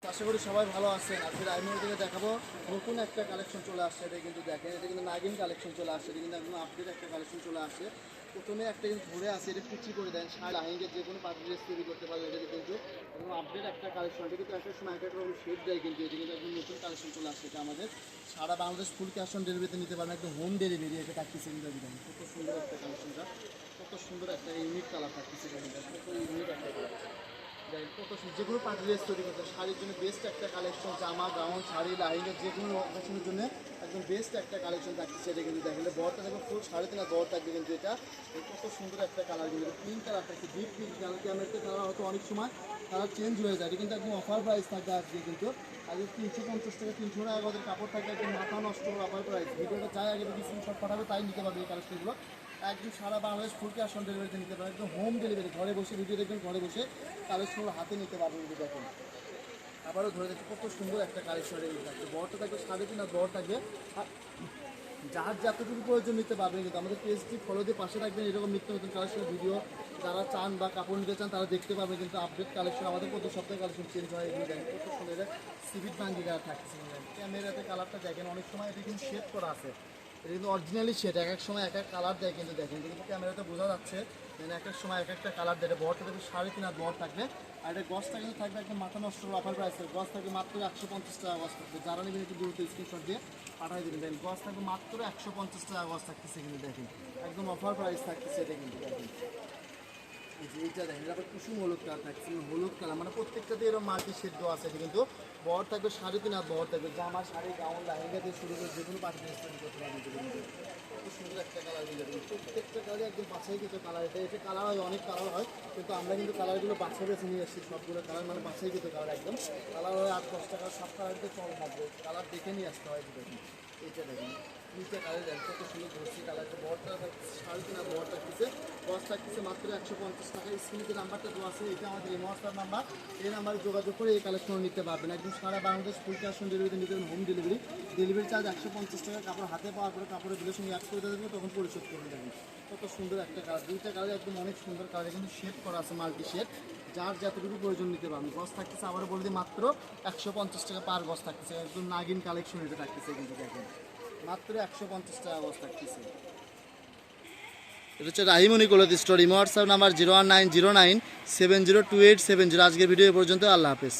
আশা করি সবাই ভালো আছেন। আজকে রাইমোর থেকে দেখাবো নতুন একটা কালেকশন চলে আসছে। এটা কিন্তু দেখেন, এটা কিন্তু নাগিন কালেকশন চলে আসছে। এটা কিন্তু একদম আপডেট একটা কালেকশন চলে আসছে। প্রথমে একটা কিন্তু ধরে আছে, এটা কুচি করে দেন, শাড়ি লাহিঙ্গে যে কোনো পার্টি ড্রেস তৈরি করতে পারবেন। এটা কিন্তু একদম আপডেট একটা কালেকশন। এটা কিন্তু একটা সময় একটা রকম শেপ দেয়, কিন্তু এটা কিন্তু একদম নতুন কালেকশন চলে আসছে। এটা আমাদের সারা বাংলাদেশ ফুল ক্যাশ অন ডেলিভারিতে নিতে পারবেন, একদম হোম ডেলিভারি। এটা থাকতেছে কিন্তু একদম কত সুন্দর একটা কালেকশনটা, কত সুন্দর একটা ইউনিক কালার থাকতেছে। এটা কিন্তু কত ইউনিক একটা কালার। কত যে কোনো পার্টি ড্রেস তৈরি করতে শাড়ির জন্য বেস্ট একটা কালেকশন। জামা, গাউন, শাড়ি, লাহিঙ্গা যে কোনো অকেশনের জন্য একদম বেস্ট একটা কালেকশন থাকছে। এটা কিন্তু দেখলে বরটা থাকবে ফুল 3.5 বর থাকবে। কিন্তু এটা কত সুন্দর একটা কালার, কিন্তু পিঙ্ক কালার থাকছে, ডিপ পিঙ্ক কালার। ক্যামেরাতে কালার হয়তো অনেক সময় কালার চেঞ্জ হয়ে যায়। এটা কিন্তু একদম অফার প্রাইস থাকবে আজকে। কিন্তু আগে 350 টাকা, 300 টাকা আমাদের কাপড় থাকবে, একদম মাথা নষ্ট করে অফার প্রাইস। ভিডিওটা চাই আগে যদি স্ক্রিনশট পাঠাবে তাই নিতে পারবে এই কালেকশনগুলো। একদম সারা বাংলাদেশ ফুল ক্যাশ অন ডেলিভারিতে নিতে পারবে, একদম হোম ডেলিভারি। ঘরে বসে ভিডিও দেখবেন, ঘরে বসে কালেকশনগুলো হাতে নিতে পারবেন। যদি দেখেন আবারও ধরে দেখছি কত সুন্দর একটা কালেকশন থাকবে। বরটা থাকবে 3.5 বর থাকবে। আর যার যতটুকু প্রয়োজন নিতে পারবেন। কিন্তু আমাদের পেজটি ফলো দিয়ে পাশে রাখবেন, এরকম নিত্য নতুন কালেকশনের ভিডিও যারা চান বা কাপড় নিতে চান তারা দেখতে পাবেন। কিন্তু আপডেট কালেকশন আমাদের প্রতি সপ্তাহে কালেকশন চেঞ্জ হয়। এগুলো দেখেন কত সুন্দর সিভিট বাঙ্গি কালার থাকছে। ক্যামেরাতে কালারটা দেখেন, অনেক সময় এটা কিন্তু শেড করা আছে। এটা কিন্তু অরিজিনালি শেড, এক এক সময় এক এক কালার দেয়। কিন্তু দেখেন কিন্তু ক্যামেরাতে বোঝা যাচ্ছে এক এক সময় এক একটা কালার দেয়। বরটা দেখবে 3.5 বর থাকবে। আর এটা গছটা কিন্তু থাকবে একদম মাথা নষ্ট অফার প্রাইসে। গছ থাকবে মাত্র 150 টাকা গছ থাকবে। যারা নেবেন একটু দ্রুত স্ক্রিনশট দিয়ে পাঠিয়ে দেবেন। দেখেন গছ থাকবে মাত্র 150 টাকা গছ থাকতেছে। কিন্তু দেখেন একদম অফার প্রাইস থাকতেছে। এটা কিন্তু দেখেন এই যে এইটা দেখেন, আবার কুসুম হলুদ কালার থাকছে, হলুদ কালার মানে প্রত্যেকটাতে এরকম মাল্টি শেড দেওয়া আছে। এটা কিন্তু বর থাকবে 3.5 বর থাকবে। জামা, শাড়ি, গাউন, লেহেঙ্গা দিয়ে শুরু করে যে কোনো পার্টি ড্রেস তৈরি করতে পারবেন। কিন্তু কত সুন্দর একটা কালার, কিন্তু প্রত্যেকটা কালারে একদম বাছাই কিছু কালার। এটা কালার হয়, অনেক কালার হয়, কিন্তু আমরা কিন্তু কালারগুলো বাছাই বেছে নিয়ে এসেছি। সবগুলো কালার মানে বাছাই কিছু কালার, একদম কালার হয় 8-10 টাকা, 7 কালারতে চল থাকবে। কালার দেখে নিয়ে আসতে হয়। দেখুন এইটা দেখুন, নিচে কালার দেন কত সুন্দর ধরছি কালারটা। বরটা থাকছে 3.5 বর থাকতেছে। কস্ট থাকতেছে মাত্র 150 টাকা। স্ক্রিনে যে নাম্বারটা দেওয়া আছে এটা আমাদের এই হোয়াটসঅ্যাপ নাম্বার। এই নাম্বারে যোগাযোগ করে এই কালেকশন নিতে পারবেন। একদম সারা বাংলাদেশ ফুল ক্যাশ অন ডেলিভারিতে নিতে পারবেন, হোম ডেলিভারি। ডেলিভারি চার্জ 150 টাকা। কাপড় হাতে পাওয়ার পরে কাপড়ের বিলের সঙ্গে অ্যাড করে দেবেন, তখন পরিশোধ করে দেবেন। কত সুন্দর একটা কালার, দুইটা কালার একদম অনেক সুন্দর কালার। কিন্তু শেড করা আছে, মাল্টি শেড, যার যতটুকু প্রয়োজন নিতে পারবেন। গছ থাকতেছে আবারও বলে দিই মাত্র 150 টাকা পার গছ থাকতেছে। একদম নাগিন কালেকশন এটা থাকতেছে। কিন্তু দেখেন মাত্র 150 টাকা গছ থাকতেছে। এটা হচ্ছে Rahimoni cloth store. WhatsApp number 01909702870। আজকের ভিডিও পর্যন্ত। আল্লাহ হাফেজ।